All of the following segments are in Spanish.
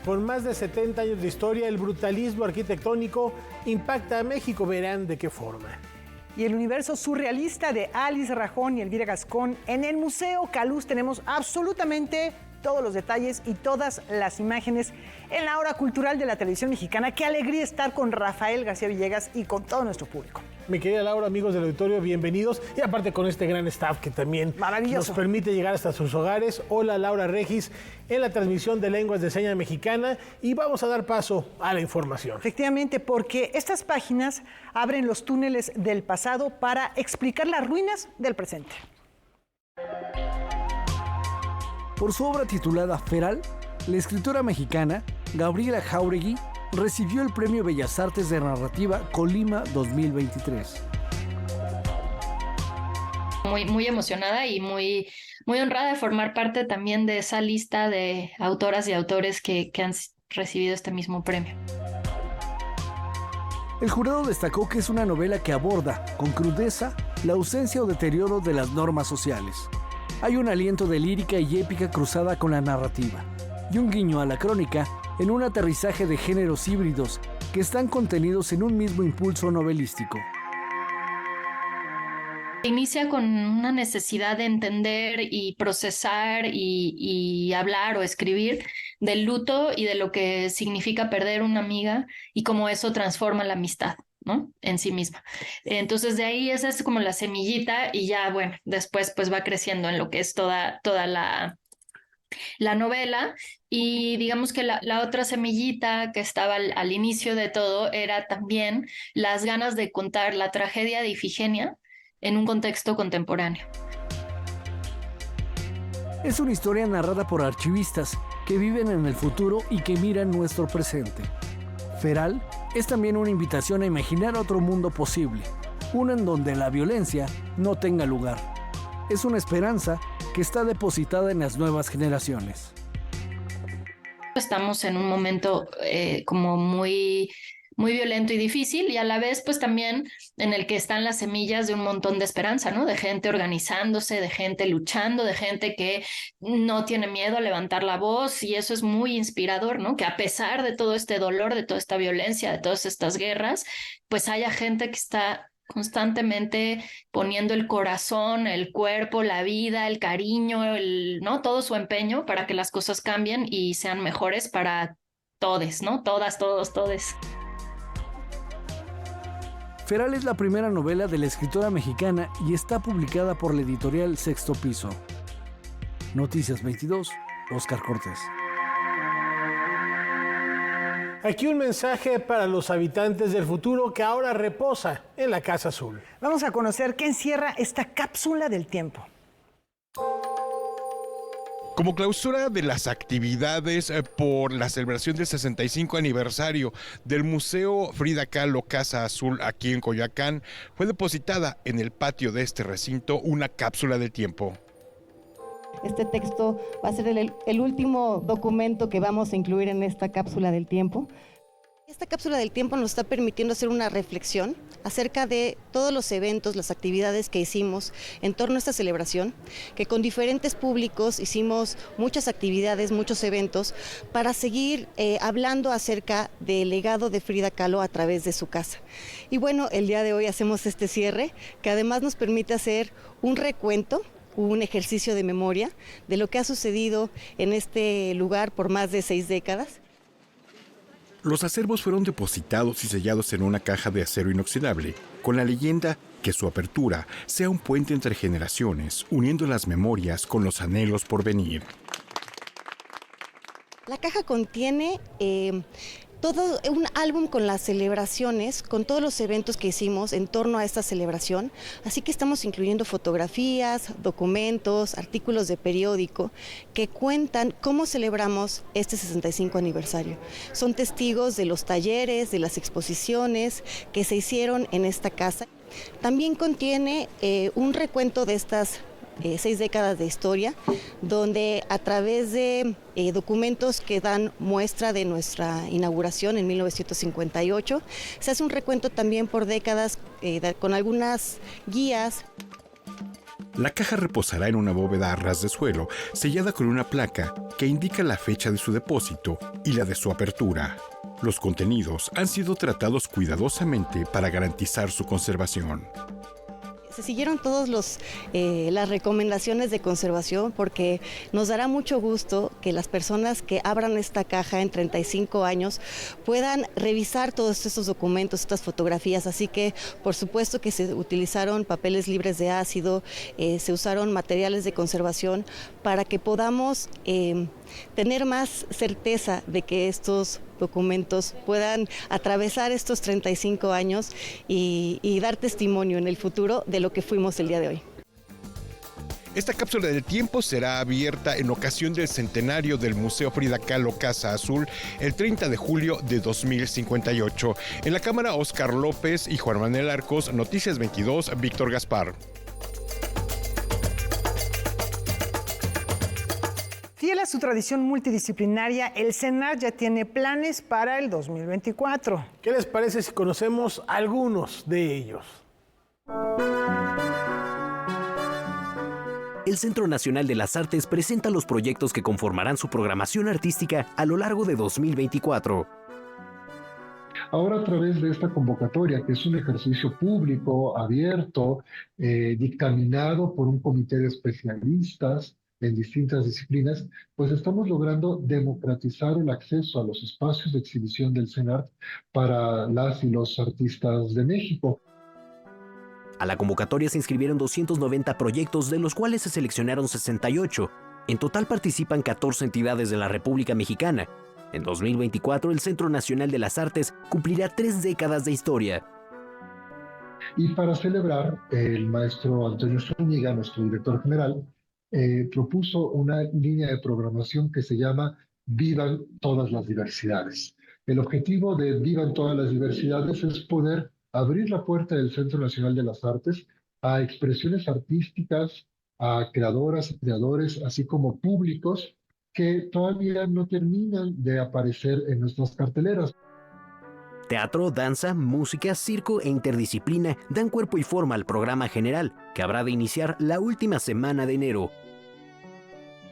Con más de 70 años de historia, el brutalismo arquitectónico impacta a México. Verán de qué forma. Y el universo surrealista de Alice Rajón y Elvira Gascón. En el Museo Caluz tenemos absolutamente todos los detalles y todas las imágenes en la hora cultural de la televisión mexicana. Qué alegría estar con Rafael García Villegas y con todo nuestro público. Mi querida Laura, amigos del auditorio, bienvenidos. Y aparte con este gran staff que también nos permite llegar hasta sus hogares. Hola, Laura Regis, en la transmisión de Lenguas de Señas Mexicana. Y vamos a dar paso a la información. Efectivamente, porque estas páginas abren los túneles del pasado para explicar las ruinas del presente. Por su obra titulada Feral, la escritora mexicana Gabriela Jáuregui recibió el Premio Bellas Artes de Narrativa Colima 2023. Muy emocionada y muy honrada de formar parte también de esa lista de autoras y autores que han recibido este mismo premio. El jurado destacó que es una novela que aborda, con crudeza, la ausencia o deterioro de las normas sociales. Hay un aliento de lírica y épica cruzada con la narrativa, y un guiño a la crónica en un aterrizaje de géneros híbridos que están contenidos en un mismo impulso novelístico. Inicia con una necesidad de entender y procesar y hablar o escribir del luto y de lo que significa perder una amiga y cómo eso transforma la amistad, ¿no? En sí misma. Entonces de ahí esa es como la semillita y ya, bueno, después pues va creciendo en lo que es toda la novela. Y digamos que la otra semillita que estaba al inicio de todo era también las ganas de contar la tragedia de Ifigenia en un contexto contemporáneo. Es una historia narrada por archivistas que viven en el futuro y que miran nuestro presente. Feral es también una invitación a imaginar otro mundo posible, uno en donde la violencia no tenga lugar. Es una esperanza que está depositada en las nuevas generaciones. Estamos en un momento como muy violento y difícil, y a la vez pues también en el que están las semillas de un montón de esperanza, ¿no? De gente organizándose, de gente luchando, de gente que no tiene miedo a levantar la voz, y eso es muy inspirador, ¿no? Que a pesar de todo este dolor, de toda esta violencia, de todas estas guerras, pues haya gente que está constantemente poniendo el corazón, el cuerpo, la vida, el cariño, ¿no? Todo su empeño para que las cosas cambien y sean mejores para todes, ¿no? Todas, todos, todes. Feral es la primera novela de la escritora mexicana y está publicada por la editorial Sexto Piso. Noticias 22, Óscar Cortés. Aquí un mensaje para los habitantes del futuro que ahora reposa en la Casa Azul. Vamos a conocer qué encierra esta cápsula del tiempo. Como clausura de las actividades por la celebración del 65 aniversario del Museo Frida Kahlo Casa Azul aquí en Coyoacán, fue depositada en el patio de este recinto una cápsula del tiempo. Este texto va a ser el último documento que vamos a incluir en esta cápsula del tiempo. Esta cápsula del tiempo nos está permitiendo hacer una reflexión acerca de todos los eventos, las actividades que hicimos en torno a esta celebración, que con diferentes públicos hicimos muchas actividades, muchos eventos, para seguir hablando acerca del legado de Frida Kahlo a través de su casa. Y bueno, el día de hoy hacemos este cierre, que además nos permite hacer un recuento, un ejercicio de memoria de lo que ha sucedido en este lugar por más de 6 décadas. Los acervos fueron depositados y sellados en una caja de acero inoxidable, con la leyenda que su apertura sea un puente entre generaciones, uniendo las memorias con los anhelos por venir. La caja contiene todo un álbum con las celebraciones, con todos los eventos que hicimos en torno a esta celebración, así que estamos incluyendo fotografías, documentos, artículos de periódico que cuentan cómo celebramos este 65 aniversario. Son testigos de los talleres, de las exposiciones que se hicieron en esta casa. También contiene un recuento de estas 6 décadas de historia, donde a través de documentos que dan muestra de nuestra inauguración en 1958, se hace un recuento también por décadas con algunas guías. La caja reposará en una bóveda a ras de suelo, sellada con una placa que indica la fecha de su depósito y la de su apertura. Los contenidos han sido tratados cuidadosamente para garantizar su conservación. Se siguieron todas las recomendaciones de conservación porque nos dará mucho gusto que las personas que abran esta caja en 35 años puedan revisar todos estos documentos, estas fotografías. Así que, por supuesto que se utilizaron papeles libres de ácido, se usaron materiales de conservación para que podamos tener más certeza de que estos documentos puedan atravesar estos 35 años y dar testimonio en el futuro de lo que fuimos el día de hoy. Esta cápsula del tiempo será abierta en ocasión del centenario del Museo Frida Kahlo Casa Azul el 30 de julio de 2058. En la cámara, Oscar López y Juan Manuel Arcos, Noticias 22, Víctor Gaspar. Fiel a su tradición multidisciplinaria, el CENART ya tiene planes para el 2024. ¿Qué les parece si conocemos algunos de ellos? El Centro Nacional de las Artes presenta los proyectos que conformarán su programación artística a lo largo de 2024. Ahora, a través de esta convocatoria, que es un ejercicio público, abierto, dictaminado por un comité de especialistas en distintas disciplinas, pues estamos logrando democratizar el acceso a los espacios de exhibición del CENART para las y los artistas de México. A la convocatoria se inscribieron 290 proyectos, de los cuales se seleccionaron 68. En total participan 14 entidades de la República Mexicana. En 2024, el Centro Nacional de las Artes cumplirá 3 décadas de historia. Y para celebrar, el maestro Antonio Zúñiga, nuestro director general, propuso una línea de programación que se llama Vivan todas las diversidades. El objetivo de Vivan todas las diversidades es poder abrir la puerta del Centro Nacional de las Artes a expresiones artísticas, a creadoras y creadores, así como públicos que todavía no terminan de aparecer en nuestras carteleras. Teatro, danza, música, circo e interdisciplina dan cuerpo y forma al programa general, que habrá de iniciar la última semana de enero.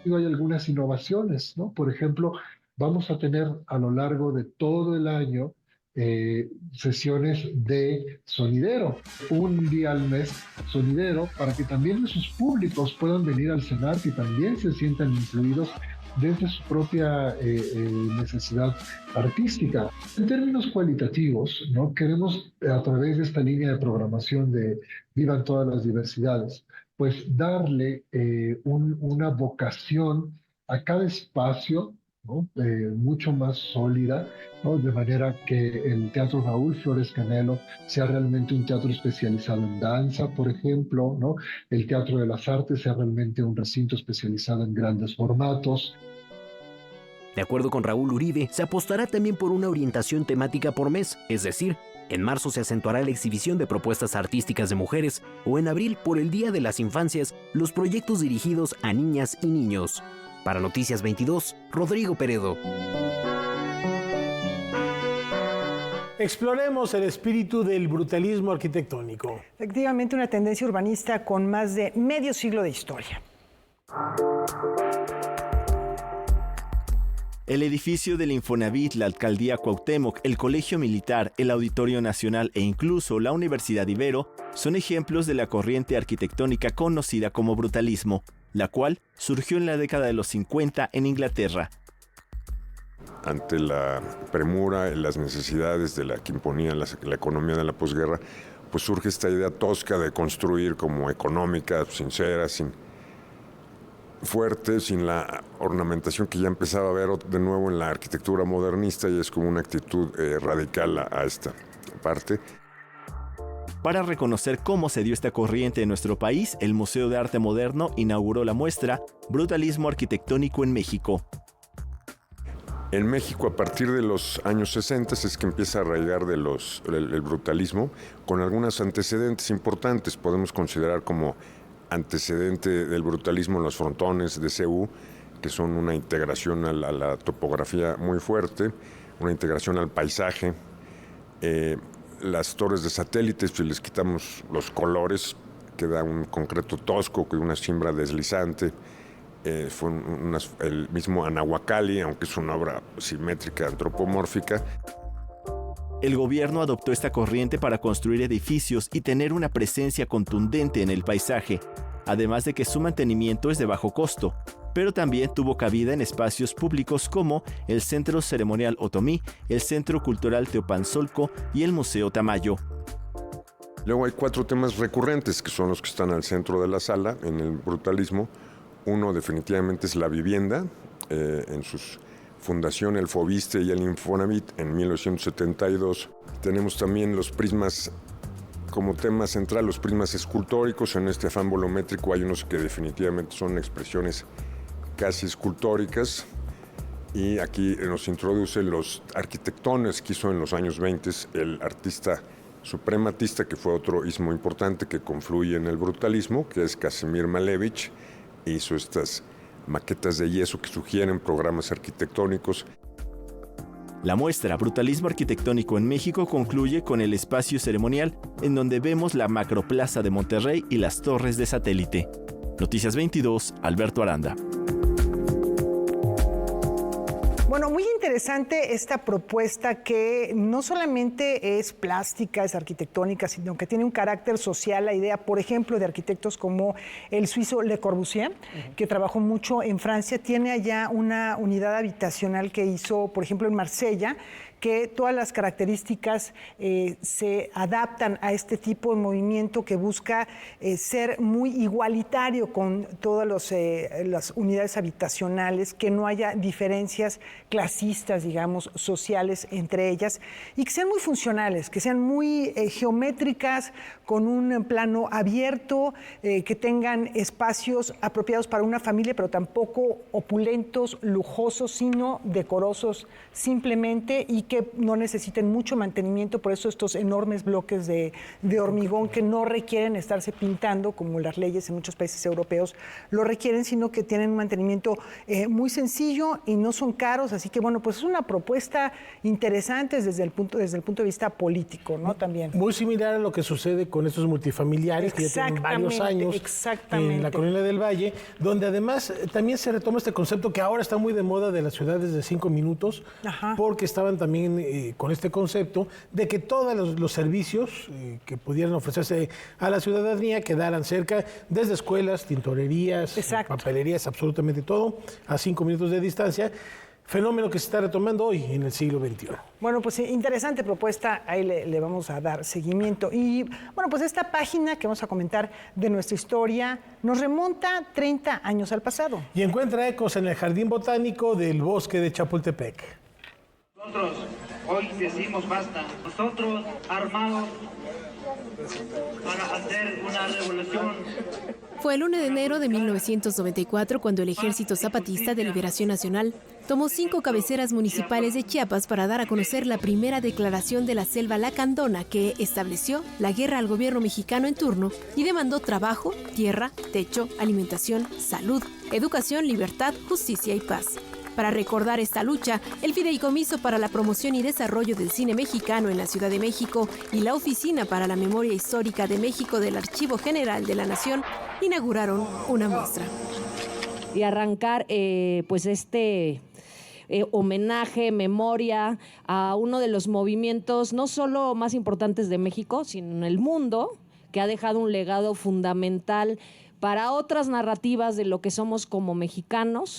Hay algunas innovaciones, ¿no? Por ejemplo, vamos a tener a lo largo de todo el año sesiones de sonidero, un día al mes sonidero, para que también esos públicos puedan venir al CENART y también se sientan incluidos desde su propia necesidad artística. En términos cualitativos, ¿no? Queremos, a través de esta línea de programación de Vivan todas las diversidades, pues darle una vocación a cada espacio, ¿no? Mucho más sólida, ¿no? De manera que el Teatro Raúl Flores Canelo sea realmente un teatro especializado en danza, por ejemplo, ¿no? El Teatro de las Artes sea realmente un recinto especializado en grandes formatos. De acuerdo con Raúl Uribe, se apostará también por una orientación temática por mes, es decir, en marzo se acentuará la exhibición de propuestas artísticas de mujeres o en abril, por el Día de las Infancias, los proyectos dirigidos a niñas y niños. Para Noticias 22, Rodrigo Peredo. Exploremos el espíritu del brutalismo arquitectónico. Efectivamente, una tendencia urbanista con más de medio siglo de historia. El edificio del Infonavit, la Alcaldía Cuauhtémoc, el Colegio Militar, el Auditorio Nacional e incluso la Universidad Ibero son ejemplos de la corriente arquitectónica conocida como brutalismo, la cual surgió en la década de los 50 en Inglaterra. Ante la premura y las necesidades de la que imponía la economía de la posguerra, pues surge esta idea tosca de construir como económica, sincera, fuerte, sin la ornamentación que ya empezaba a ver de nuevo en la arquitectura modernista, y es como una actitud radical a esta parte. Para reconocer cómo se dio esta corriente en nuestro país, el Museo de Arte Moderno inauguró la muestra Brutalismo Arquitectónico en México. En México, a partir de los años 60, es que empieza a arraigar el brutalismo, con algunos antecedentes importantes. Podemos considerar como antecedente del brutalismo los frontones de CU, que son una integración a la topografía muy fuerte, una integración al paisaje. Las torres de satélites, si les quitamos los colores, queda un concreto tosco con una cimbra deslizante. Fue el mismo Anahuacalli, aunque es una obra simétrica, antropomórfica. El gobierno adoptó esta corriente para construir edificios y tener una presencia contundente en el paisaje, además de que su mantenimiento es de bajo costo, pero también tuvo cabida en espacios públicos como el Centro Ceremonial Otomí, el Centro Cultural Teopanzolco y el Museo Tamayo. Luego hay 4 temas recurrentes que son los que están al centro de la sala en el brutalismo. Uno definitivamente es la vivienda, en sus fundación, el Fobiste y el Infonavit en 1972. Tenemos también los prismas como tema central, los prismas escultóricos. En este afán volumétrico hay unos que definitivamente son expresiones casi escultóricas, y aquí nos introduce los arquitectones que hizo en los años 20 el artista suprematista, que fue otro ismo importante que confluye en el brutalismo, que es Casimir Malevich. Hizo estas maquetas de yeso que sugieren programas arquitectónicos. La muestra Brutalismo Arquitectónico en México concluye con el espacio ceremonial, en donde vemos la Macroplaza de Monterrey y las torres de satélite. Noticias 22, Alberto Aranda. Bueno, muy interesante esta propuesta que no solamente es plástica, es arquitectónica, sino que tiene un carácter social. La idea, por ejemplo, de arquitectos como el suizo Le Corbusier, que trabajó mucho en Francia, tiene allá una unidad habitacional que hizo, por ejemplo, en Marsella, que todas las características se adaptan a este tipo de movimiento que busca ser muy igualitario con todas las unidades habitacionales, que no haya diferencias clasistas, digamos, sociales entre ellas, y que sean muy funcionales, que sean muy geométricas, con un plano abierto, que tengan espacios apropiados para una familia, pero tampoco opulentos, lujosos, sino decorosos simplemente, y que no necesiten mucho mantenimiento. Por eso estos enormes bloques de hormigón que no requieren estarse pintando, como las leyes en muchos países europeos lo requieren, sino que tienen un mantenimiento muy sencillo y no son caros. Así que, bueno, pues es una propuesta interesante desde el punto de vista político, ¿no? También. Muy similar a lo que sucede con estos multifamiliares que ya tienen varios años en la Colonia del Valle, donde además también se retoma este concepto que ahora está muy de moda de las ciudades de 5 minutos, porque estaban también con este concepto de que todos los servicios que pudieran ofrecerse a la ciudadanía quedaran cerca, desde escuelas, tintorerías, papelerías, absolutamente todo, a 5 minutos de distancia. Fenómeno que se está retomando hoy en el siglo XXI. Bueno, pues interesante propuesta, ahí le vamos a dar seguimiento. Y bueno, pues esta página que vamos a comentar de nuestra historia nos remonta 30 años al pasado. Y encuentra ecos en el Jardín Botánico del Bosque de Chapultepec. Nosotros hoy decimos basta, nosotros armados para hacer una revolución. Fue el 1 de enero de 1994 cuando el Ejército Zapatista de Liberación Nacional tomó 5 cabeceras municipales de Chiapas para dar a conocer la primera declaración de la Selva Lacandona, que estableció la guerra al gobierno mexicano en turno y demandó trabajo, tierra, techo, alimentación, salud, educación, libertad, justicia y paz. Para recordar esta lucha, el Fideicomiso para la Promoción y Desarrollo del Cine Mexicano en la Ciudad de México y la Oficina para la Memoria Histórica de México del Archivo General de la Nación inauguraron una muestra. Y arrancar pues homenaje, memoria a uno de los movimientos no solo más importantes de México, sino en el mundo, que ha dejado un legado fundamental para otras narrativas de lo que somos como mexicanos.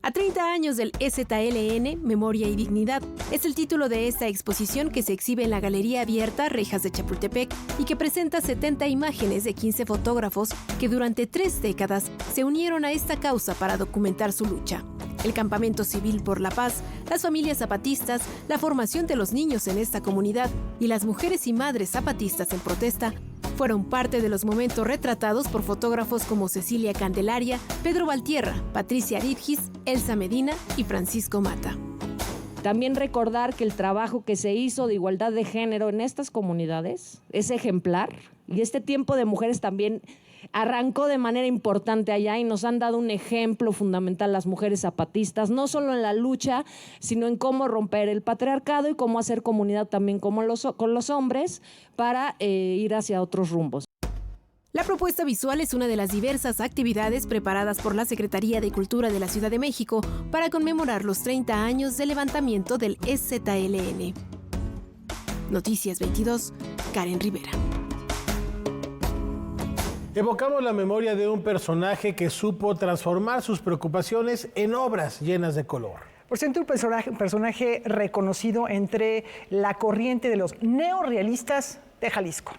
A 30 años del EZLN, Memoria y Dignidad, es el título de esta exposición que se exhibe en la Galería Abierta Rejas de Chapultepec y que presenta 70 imágenes de 15 fotógrafos que durante 3 décadas se unieron a esta causa para documentar su lucha. El Campamento Civil por la Paz, las familias zapatistas, la formación de los niños en esta comunidad y las mujeres y madres zapatistas en protesta fueron parte de los momentos retratados por fotógrafos como Cecilia Candelaria, Pedro Valtierra, Patricia Aripgis, Elsa Medina y Francisco Mata. También recordar que el trabajo que se hizo de igualdad de género en estas comunidades es ejemplar, y este tiempo de mujeres también arrancó de manera importante allá y nos han dado un ejemplo fundamental las mujeres zapatistas, no solo en la lucha, sino en cómo romper el patriarcado y cómo hacer comunidad también con los hombres para ir hacia otros rumbos. La propuesta visual es una de las diversas actividades preparadas por la Secretaría de Cultura de la Ciudad de México para conmemorar los 30 años del levantamiento del EZLN. Noticias 22, Karen Rivera. Evocamos la memoria de un personaje que supo transformar sus preocupaciones en obras llenas de color. Por cierto, un personaje reconocido entre la corriente de los neorrealistas de Jalisco.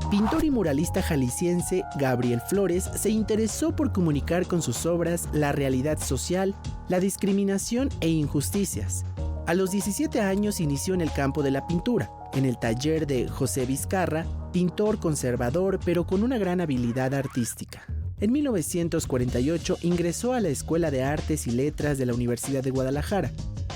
Pintor y muralista jalisciense Gabriel Flores se interesó por comunicar con sus obras la realidad social, la discriminación e injusticias. A los 17 años inició en el campo de la pintura, en el taller de José Vizcarra, pintor conservador pero con una gran habilidad artística. En 1948 ingresó a la Escuela de Artes y Letras de la Universidad de Guadalajara,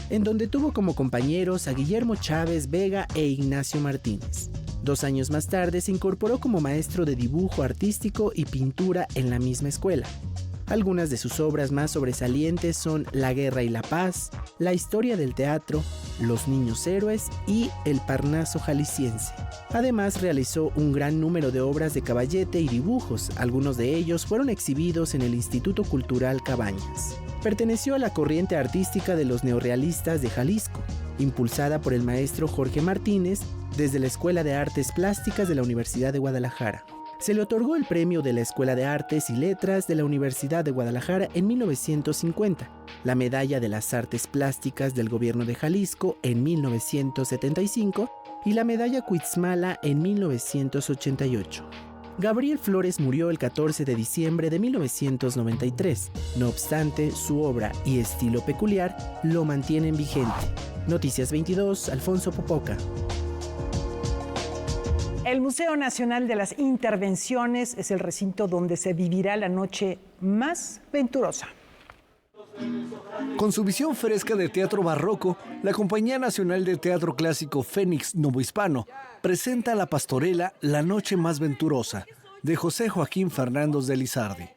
en donde tuvo como compañeros a Guillermo Chávez Vega e Ignacio Martínez. 2 años más tarde se incorporó como maestro de dibujo artístico y pintura en la misma escuela. Algunas de sus obras más sobresalientes son La Guerra y la Paz, La Historia del Teatro, Los Niños Héroes y El Parnaso Jalisciense. Además realizó un gran número de obras de caballete y dibujos, algunos de ellos fueron exhibidos en el Instituto Cultural Cabañas. Perteneció a la corriente artística de los neorrealistas de Jalisco, impulsada por el maestro Jorge Martínez desde la Escuela de Artes Plásticas de la Universidad de Guadalajara. Se le otorgó el premio de la Escuela de Artes y Letras de la Universidad de Guadalajara en 1950, la Medalla de las Artes Plásticas del Gobierno de Jalisco en 1975 y la Medalla Cuitzmala en 1988. Gabriel Flores murió el 14 de diciembre de 1993. No obstante, su obra y estilo peculiar lo mantienen vigente. Noticias 22, Alfonso Popoca. El Museo Nacional de las Intervenciones es el recinto donde se vivirá la noche más venturosa. Con su visión fresca de teatro barroco, la Compañía Nacional de Teatro Clásico Fénix Novohispano presenta la pastorela La Noche Más Venturosa, de José Joaquín Fernández de Lizardi.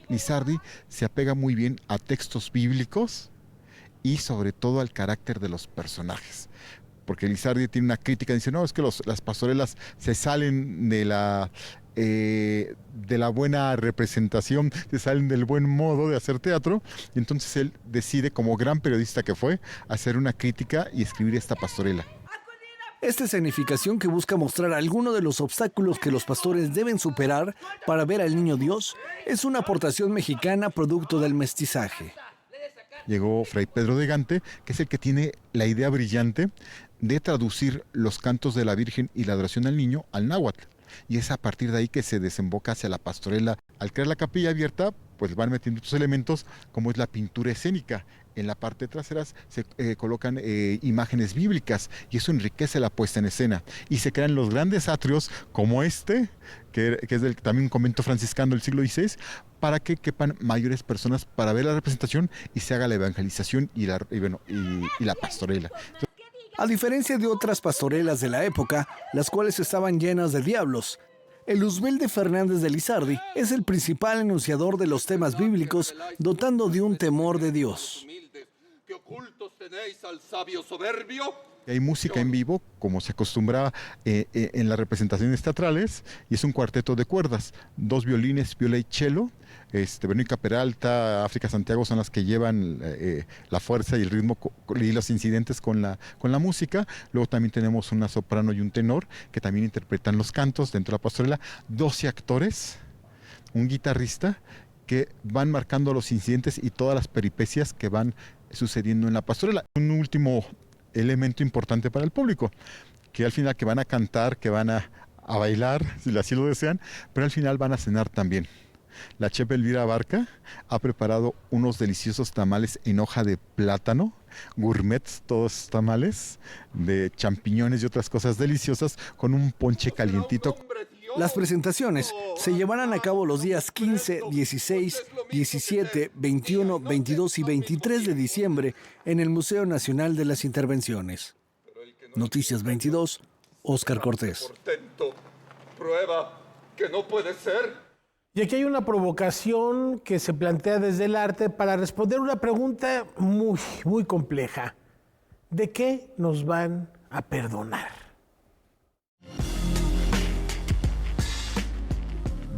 Lizardi se apega muy bien a textos bíblicos y sobre todo al carácter de los personajes. Porque Lizardi tiene una crítica, dice, no, es que las pastorelas se salen de la buena representación, se salen del buen modo de hacer teatro, y entonces él decide, como gran periodista que fue, hacer una crítica y escribir esta pastorela. Esta escenificación, que busca mostrar algunos de los obstáculos que los pastores deben superar para ver al niño Dios, es una aportación mexicana producto del mestizaje. Llegó Fray Pedro de Gante, que es el que tiene la idea brillante de traducir los cantos de la Virgen y la adoración al niño al náhuatl. Y es a partir de ahí que se desemboca hacia la pastorela. Al crear la capilla abierta, pues van metiendo estos elementos, como es la pintura escénica. En la parte trasera se colocan imágenes bíblicas y eso enriquece la puesta en escena. Y se crean los grandes atrios como este, que es también un convento franciscano del siglo XVI, para que quepan mayores personas para ver la representación y se haga la evangelización y la pastorela. A diferencia de otras pastorelas de la época, las cuales estaban llenas de diablos, el Luzbel de Fernández de Lizardi es el principal enunciador de los temas bíblicos, dotando de un temor de Dios. ¿Qué ocultos tenéis al sabio soberbio? Hay música en vivo, como se acostumbra en las representaciones teatrales, y es un cuarteto de cuerdas, 2 violines, viola y cello. Verónica Peralta, África Santiago son las que llevan la fuerza y el ritmo y los incidentes con la música. Luego también tenemos una soprano y un tenor que también interpretan los cantos dentro de la pastorela. 12 actores, un guitarrista, que van marcando los incidentes y todas las peripecias que van sucediendo en la pastorela. Un último elemento importante para el público, que al final que van a cantar, que van a bailar, si así lo desean, pero al final van a cenar también. La chef Elvira Barca ha preparado unos deliciosos tamales en hoja de plátano, gourmets, todos tamales, de champiñones y otras cosas deliciosas, con un ponche calientito. Las presentaciones se llevarán a cabo los días 15, 16, 17, 21, 22 y 23 de diciembre en el Museo Nacional de las Intervenciones. Noticias 22, Óscar Cortés. Prueba que no puede ser. Y aquí hay una provocación que se plantea desde el arte para responder una pregunta muy, muy compleja. ¿De qué nos van a perdonar?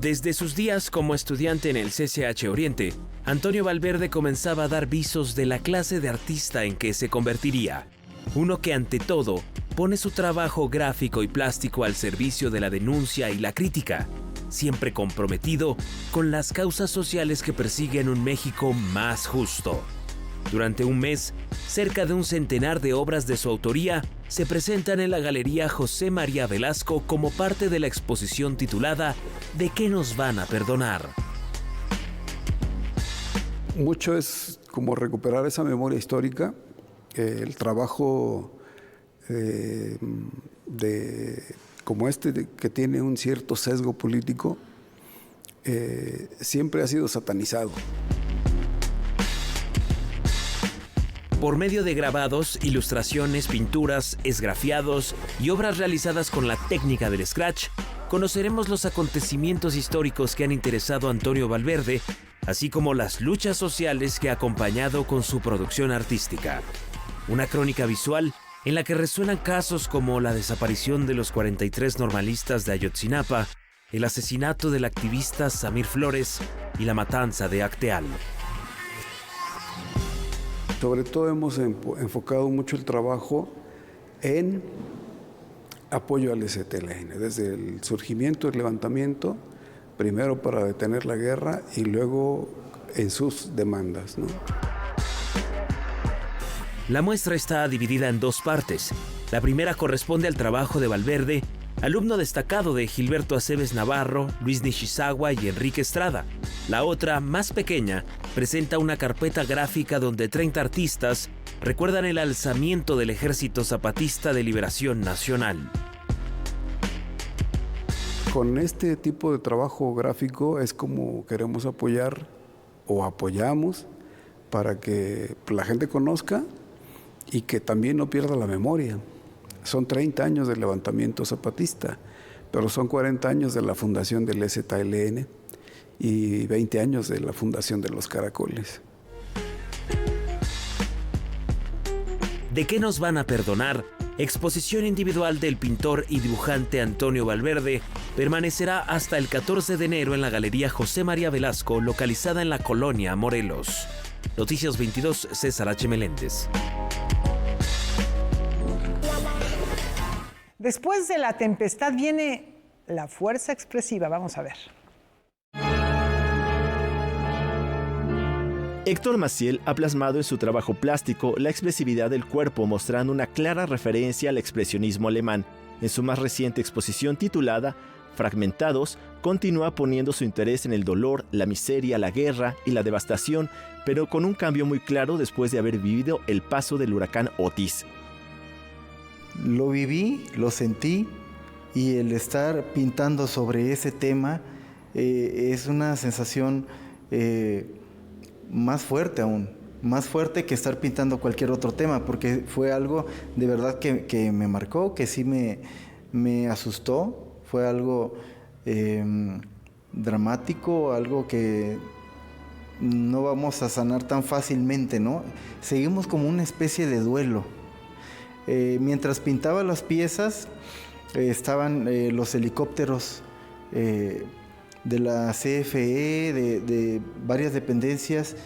Desde sus días como estudiante en el CCH Oriente, Antonio Valverde comenzaba a dar visos de la clase de artista en que se convertiría. Uno que ante todo pone su trabajo gráfico y plástico al servicio de la denuncia y la crítica, siempre comprometido con las causas sociales que persiguen un México más justo. Durante un mes, cerca de un centenar de obras de su autoría se presentan en la Galería José María Velasco como parte de la exposición titulada ¿De qué nos van a perdonar? Mucho es como recuperar esa memoria histórica, el trabajo como que tiene un cierto sesgo político, siempre ha sido satanizado. Por medio de grabados, ilustraciones, pinturas, esgrafiados y obras realizadas con la técnica del Scratch, conoceremos los acontecimientos históricos que han interesado a Antonio Valverde, así como las luchas sociales que ha acompañado con su producción artística. Una crónica visual en la que resuenan casos como la desaparición de los 43 normalistas de Ayotzinapa, el asesinato del activista Samir Flores y la matanza de Acteal. Sobre todo hemos enfocado mucho el trabajo en apoyo al STLN, desde el surgimiento, el levantamiento, primero para detener la guerra y luego en sus demandas, ¿no? La muestra está dividida en dos partes. La primera corresponde al trabajo de Valverde, alumno destacado de Gilberto Aceves Navarro, Luis Nishizawa y Enrique Estrada. La otra, más pequeña, presenta una carpeta gráfica donde 30 artistas recuerdan el alzamiento del Ejército Zapatista de Liberación Nacional. Con este tipo de trabajo gráfico es como queremos apoyar o apoyamos para que la gente conozca y que también no pierda la memoria. Son 30 años del levantamiento zapatista, pero son 40 años de la fundación del ZLN y 20 años de la fundación de los Caracoles. ¿De qué nos van a perdonar? Exposición individual del pintor y dibujante Antonio Valverde permanecerá hasta el 14 de enero en la Galería José María Velasco, localizada en la Colonia Morelos. Noticias 22, César H. Meléndez. Después de la tempestad viene la fuerza expresiva. Vamos a ver. Héctor Maciel ha plasmado en su trabajo plástico la expresividad del cuerpo, mostrando una clara referencia al expresionismo alemán. En su más reciente exposición titulada Fragmentados, continúa poniendo su interés en el dolor, la miseria, la guerra y la devastación, pero con un cambio muy claro después de haber vivido el paso del huracán Otis. Lo viví, lo sentí, y el estar pintando sobre ese tema es una sensación más fuerte aún, más fuerte que estar pintando cualquier otro tema, porque fue algo de verdad que me marcó, que sí me asustó, fue algo dramático, algo que no vamos a sanar tan fácilmente, ¿no? Seguimos como una especie de duelo. Mientras pintaba las piezas, estaban los helicópteros de la CFE, de varias dependencias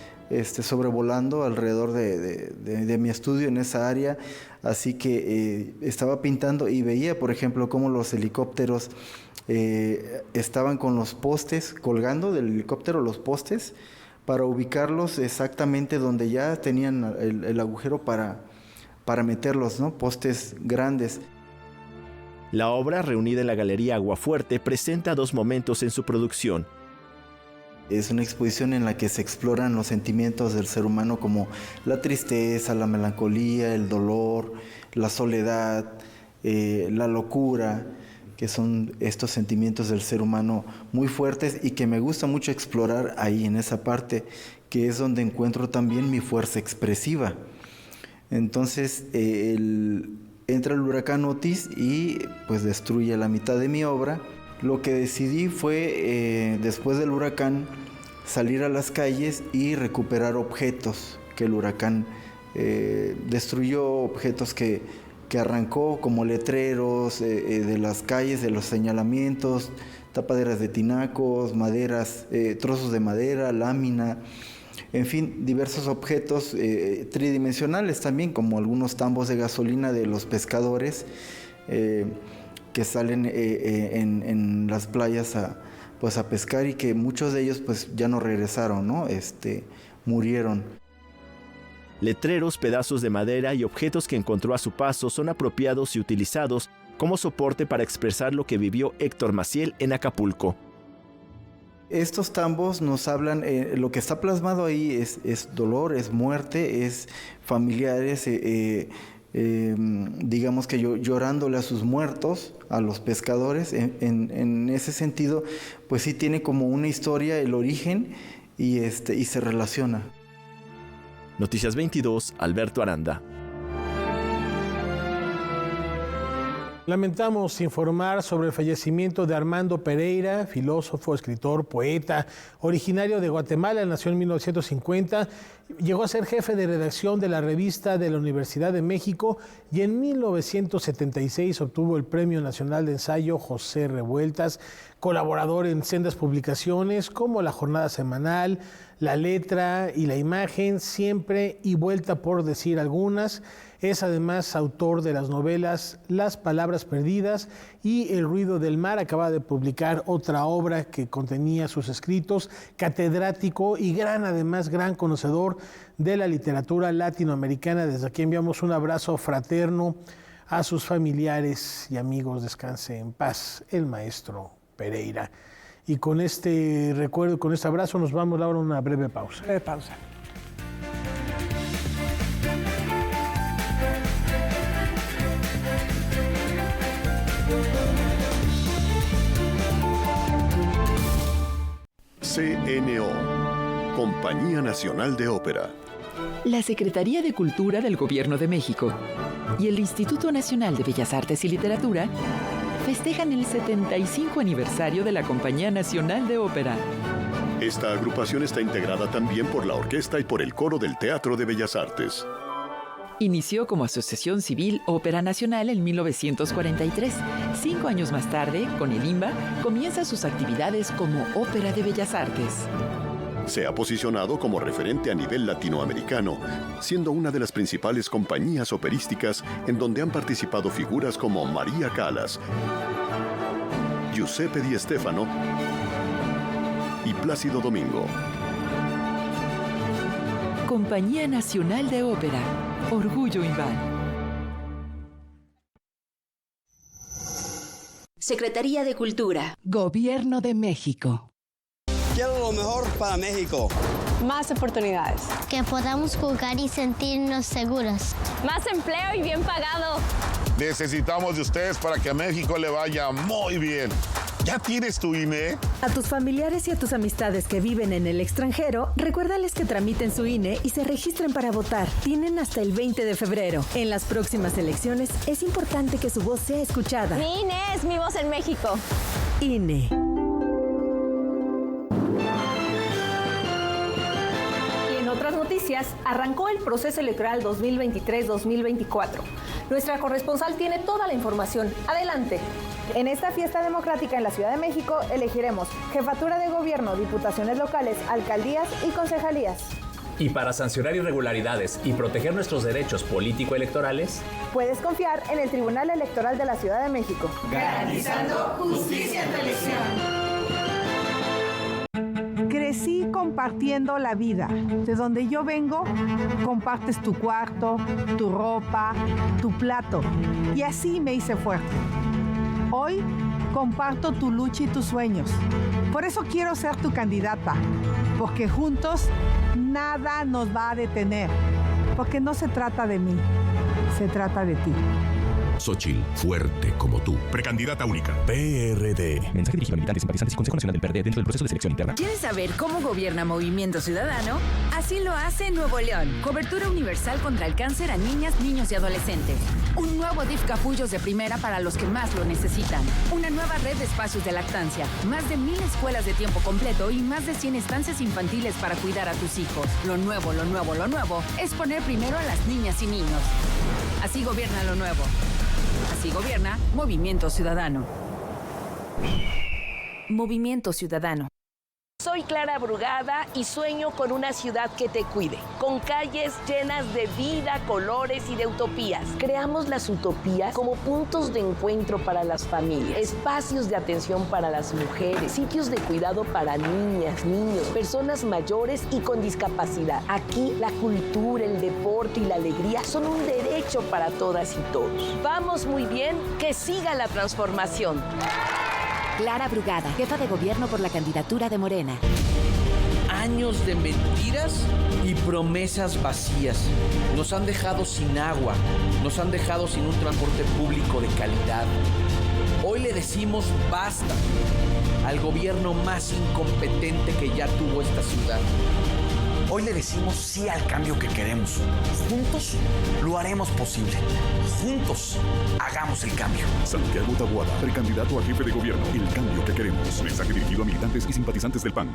sobrevolando alrededor de mi estudio en esa área, así que estaba pintando y veía, por ejemplo, cómo los helicópteros estaban con los postes, colgando del helicóptero los postes, para ubicarlos exactamente donde ya tenían el agujero para meterlos, ¿no? Postes grandes. La obra, reunida en la Galería Aguafuerte, presenta dos momentos en su producción. Es una exposición en la que se exploran los sentimientos del ser humano, como la tristeza, la melancolía, el dolor, la soledad, la locura, que son estos sentimientos del ser humano muy fuertes y que me gusta mucho explorar ahí en esa parte, que es donde encuentro también mi fuerza expresiva. Entonces entra el huracán Otis y pues destruye la mitad de mi obra. Lo que decidí fue, después del huracán, salir a las calles y recuperar objetos que el huracán destruyó objetos que arrancó, como letreros de las calles, de los señalamientos, tapaderas de tinacos, maderas, trozos de madera, lámina, en fin, diversos objetos tridimensionales también, como algunos tambos de gasolina de los pescadores que salen en las playas a pescar, y que muchos de ellos pues ya no regresaron, ¿no? Murieron. Letreros, pedazos de madera y objetos que encontró a su paso son apropiados y utilizados como soporte para expresar lo que vivió Héctor Maciel en Acapulco. Estos tambos nos hablan, lo que está plasmado ahí es dolor, es muerte, es familiares, digamos que llorándole a sus muertos, a los pescadores. En ese sentido, pues sí tiene como una historia, el origen, y se relaciona. Noticias 22, Alberto Aranda. Lamentamos informar sobre el fallecimiento de Armando Pereira, filósofo, escritor, poeta, originario de Guatemala, nació en 1950, llegó a ser jefe de redacción de la revista de la Universidad de México y en 1976 obtuvo el Premio Nacional de Ensayo José Revueltas, colaborador en sendas publicaciones como La Jornada Semanal, La Letra y La Imagen, Siempre y Vuelta por decir algunas. Es además autor de las novelas Las Palabras Perdidas y El Ruido del Mar. Acaba de publicar otra obra que contenía sus escritos, catedrático y gran conocedor de la literatura latinoamericana. Desde aquí enviamos un abrazo fraterno a sus familiares y amigos. Descanse en paz el maestro Pereira. Y con este recuerdo, con este abrazo, nos vamos ahora a una breve pausa. Breve pausa. CNO, Compañía Nacional de Ópera. La Secretaría de Cultura del Gobierno de México y el Instituto Nacional de Bellas Artes y Literatura festejan el 75 aniversario de la Compañía Nacional de Ópera. Esta agrupación está integrada también por la orquesta y por el coro del Teatro de Bellas Artes. Inició como Asociación Civil Ópera Nacional en 1943. 5 años más tarde, con el IMBA, comienza sus actividades como Ópera de Bellas Artes. Se ha posicionado como referente a nivel latinoamericano, siendo una de las principales compañías operísticas en donde han participado figuras como María Callas, Giuseppe Di Stefano y Plácido Domingo. Compañía Nacional de Ópera. Orgullo Imbal. Secretaría de Cultura. Gobierno de México. Quiero lo mejor para México. Más oportunidades. Que podamos jugar y sentirnos seguros. Más empleo y bien pagado. Necesitamos de ustedes para que a México le vaya muy bien. ¿Ya tienes tu INE? A tus familiares y a tus amistades que viven en el extranjero, recuérdales que tramiten su INE y se registren para votar. Tienen hasta el 20 de febrero. En las próximas elecciones es importante que su voz sea escuchada. Mi INE es mi voz en México. INE. En otras noticias, arrancó el proceso electoral 2023-2024. Nuestra corresponsal tiene toda la información. Adelante. En esta fiesta democrática en la Ciudad de México elegiremos jefatura de gobierno, diputaciones locales, alcaldías y concejalías. Y para sancionar irregularidades y proteger nuestros derechos político-electorales, puedes confiar en el Tribunal Electoral de la Ciudad de México. Garantizando justicia en tu elección. Crecí compartiendo la vida. De donde yo vengo, compartes tu cuarto, tu ropa, tu plato. Y así me hice fuerte. Hoy comparto tu lucha y tus sueños. Por eso quiero ser tu candidata. Porque juntos nada nos va a detener. Porque no se trata de mí, se trata de ti. Xóchitl, fuerte como tú. Precandidata única. PRD. Mensaje dirigido a militantes, simpatizantes y Consejo Nacional del PRD dentro del proceso de selección interna. ¿Quieres saber cómo gobierna Movimiento Ciudadano? Así lo hace Nuevo León. Cobertura universal contra el cáncer a niñas, niños y adolescentes. Un nuevo DIF Capullos de primera para los que más lo necesitan. Una nueva red de espacios de lactancia. Más de 1000 escuelas de tiempo completo y más de 100 estancias infantiles para cuidar a tus hijos. Lo nuevo es poner primero a las niñas y niños. Así gobierna lo nuevo. Así gobierna Movimiento Ciudadano. Movimiento Ciudadano. Soy Clara Brugada y sueño con una ciudad que te cuide, con calles llenas de vida, colores y de utopías. Creamos las utopías como puntos de encuentro para las familias, espacios de atención para las mujeres, sitios de cuidado para niñas, niños, personas mayores y con discapacidad. Aquí la cultura, el deporte y la alegría son un derecho para todas y todos. Vamos muy bien, que siga la transformación. Clara Brugada, jefa de gobierno por la candidatura de Morena. Años de mentiras y promesas vacías. Nos han dejado sin agua, nos han dejado sin un transporte público de calidad. Hoy le decimos basta al gobierno más incompetente que ya tuvo esta ciudad. Hoy le decimos sí al cambio que queremos. Juntos lo haremos posible. Juntos hagamos el cambio. Santiago Taboada, precandidato a jefe de gobierno. El cambio que queremos. Mensaje dirigido a militantes y simpatizantes del PAN.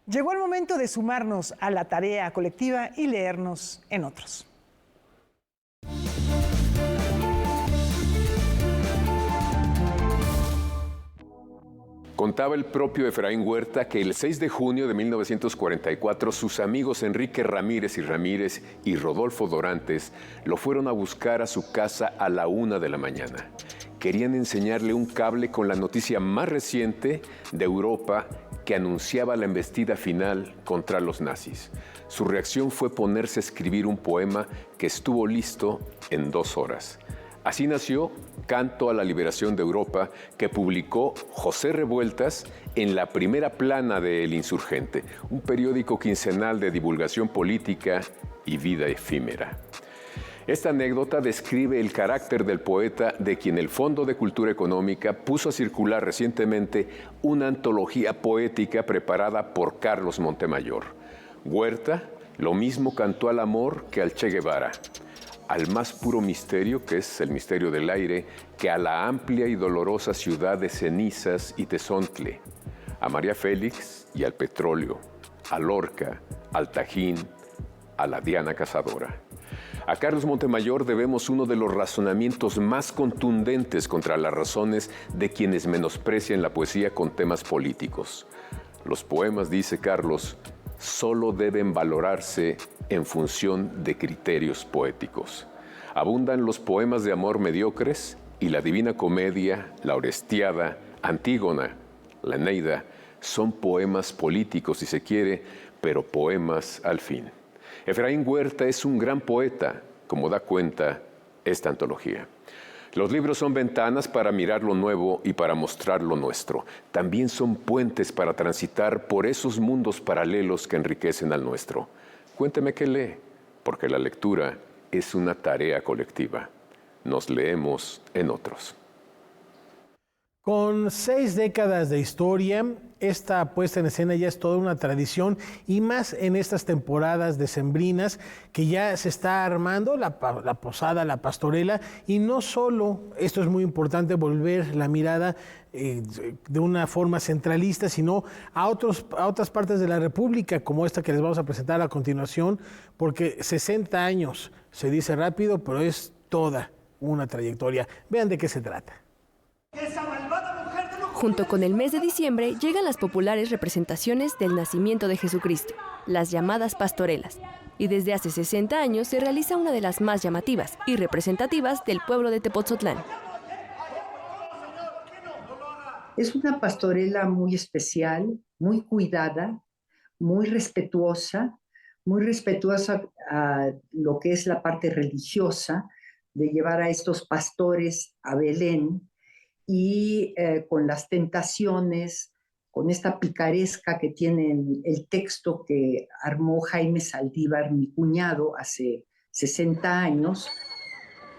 Llegó el momento de sumarnos a la tarea colectiva y leernos en otros. Contaba el propio Efraín Huerta que el 6 de junio de 1944 sus amigos Enrique Ramírez y Rodolfo Dorantes lo fueron a buscar a su casa a la 1 de la mañana. Querían enseñarle un cable con la noticia más reciente de Europa que anunciaba la embestida final contra los nazis. Su reacción fue ponerse a escribir un poema que estuvo listo en 2 horas. Así nació Canto a la Liberación de Europa, que publicó José Revueltas en la primera plana de El Insurgente, un periódico quincenal de divulgación política y vida efímera. Esta anécdota describe el carácter del poeta, de quien el Fondo de Cultura Económica puso a circular recientemente una antología poética preparada por Carlos Montemayor. Huerta lo mismo cantó al amor que al Che Guevara, al más puro misterio, que es el misterio del aire, que a la amplia y dolorosa ciudad de cenizas y tezontle, a María Félix y al petróleo, a Lorca, al Tajín, a la Diana Cazadora. A Carlos Montemayor debemos uno de los razonamientos más contundentes contra las razones de quienes menosprecian la poesía con temas políticos. Los poemas, dice Carlos, solo deben valorarse en función de criterios poéticos. Abundan los poemas de amor mediocres y la Divina Comedia, la Orestiada, Antígona, la Eneida, son poemas políticos si se quiere, pero poemas al fin. Efraín Huerta es un gran poeta, como da cuenta esta antología. Los libros son ventanas para mirar lo nuevo y para mostrar lo nuestro. También son puentes para transitar por esos mundos paralelos que enriquecen al nuestro. Cuénteme qué lee, porque la lectura es una tarea colectiva. Nos leemos en otros. Con 6 décadas de historia, esta puesta en escena ya es toda una tradición, y más en estas temporadas decembrinas que ya se está armando la posada, la pastorela, y no solo, esto es muy importante, volver la mirada de una forma centralista, sino a otras partes de la República, como esta que les vamos a presentar a continuación, porque 60 años se dice rápido, pero es toda una trayectoria. Vean de qué se trata. Junto con el mes de diciembre llegan las populares representaciones del nacimiento de Jesucristo, las llamadas pastorelas, y desde hace 60 años se realiza una de las más llamativas y representativas del pueblo de Tepotzotlán. Es una pastorela muy especial, muy cuidada, muy respetuosa a lo que es la parte religiosa de llevar a estos pastores a Belén, y con las tentaciones con esta picaresca que tiene el texto que armó Jaime Saldívar, mi cuñado, hace 60 años.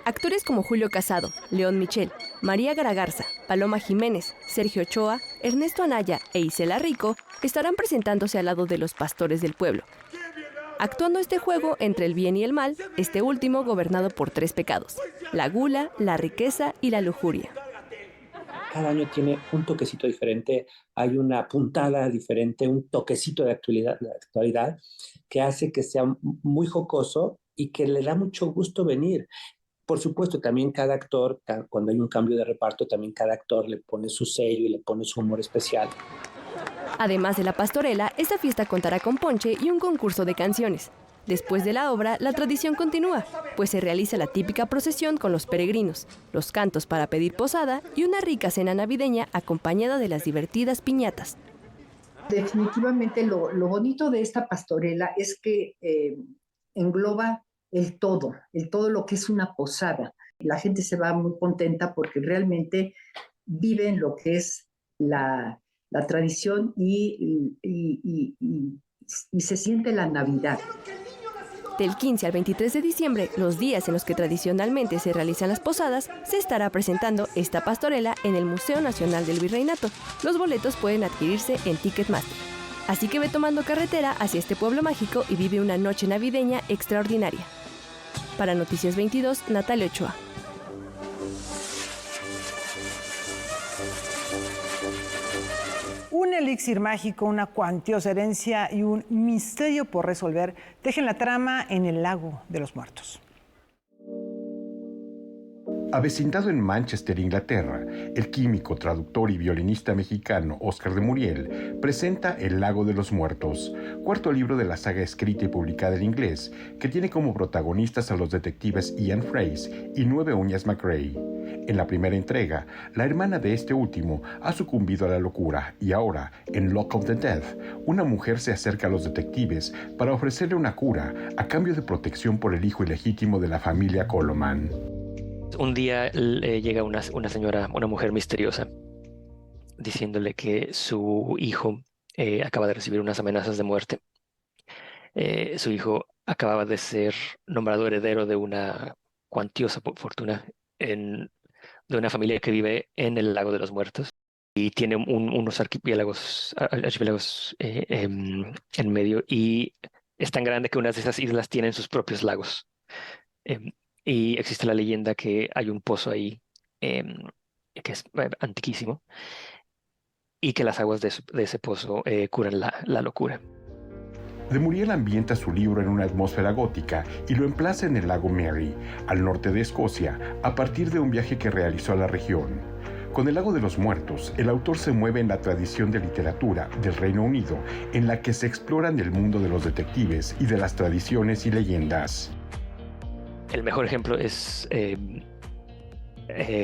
Actores como Julio Casado, León Michel, María Garagarza, Paloma Jiménez, Sergio Ochoa, Ernesto Anaya e Isela Rico estarán presentándose al lado de los pastores del pueblo, actuando este juego entre el bien y el mal, este último gobernado por 3 pecados: la gula, la riqueza y la lujuria. Cada año tiene un toquecito diferente, hay una puntada diferente, un toquecito de actualidad que hace que sea muy jocoso y que le da mucho gusto venir. Por supuesto, también cada actor, cuando hay un cambio de reparto, también cada actor le pone su sello y le pone su humor especial. Además de la pastorela, esta fiesta contará con ponche y un concurso de canciones. Después de la obra, la tradición continúa, pues se realiza la típica procesión con los peregrinos, los cantos para pedir posada y una rica cena navideña acompañada de las divertidas piñatas. Definitivamente lo bonito de esta pastorela es que engloba el todo lo que es una posada. La gente se va muy contenta porque realmente viven lo que es la tradición y se siente la Navidad. Del 15 al 23 de diciembre, los días en los que tradicionalmente se realizan las posadas, se estará presentando esta pastorela en el Museo Nacional del Virreinato. Los boletos pueden adquirirse en Ticketmaster. Así que ve tomando carretera hacia este pueblo mágico y vive una noche navideña extraordinaria. Para Noticias 22, Natalia Ochoa. Un elixir mágico, una cuantiosa herencia y un misterio por resolver tejen la trama en el Lago de los Muertos. Avecindado en Manchester, Inglaterra, el químico, traductor y violinista mexicano Oscar de Muriel presenta El Lago de los Muertos, cuarto libro de la saga escrita y publicada en inglés, que tiene como protagonistas a los detectives Ian Fraser y 9 Uñas McRae. En la primera entrega, la hermana de este último ha sucumbido a la locura y ahora, en Lock of the Dead, una mujer se acerca a los detectives para ofrecerle una cura a cambio de protección por el hijo ilegítimo de la familia Coleman. Un día llega una señora, una mujer misteriosa, diciéndole que su hijo acaba de recibir unas amenazas de muerte. Su hijo acababa de ser nombrado heredero de una cuantiosa fortuna de una familia que vive en el Lago de los Muertos y tiene unos archipiélagos en medio, y es tan grande que unas de esas islas tienen sus propios lagos. Y existe la leyenda que hay un pozo ahí que es antiquísimo y que las aguas de ese pozo curan la locura. De Muriel ambienta su libro en una atmósfera gótica y lo emplaza en el lago Mary, al norte de Escocia, a partir de un viaje que realizó a la región. Con El Lago de los Muertos, el autor se mueve en la tradición de literatura del Reino Unido, en la que se exploran el mundo de los detectives y de las tradiciones y leyendas. El mejor ejemplo es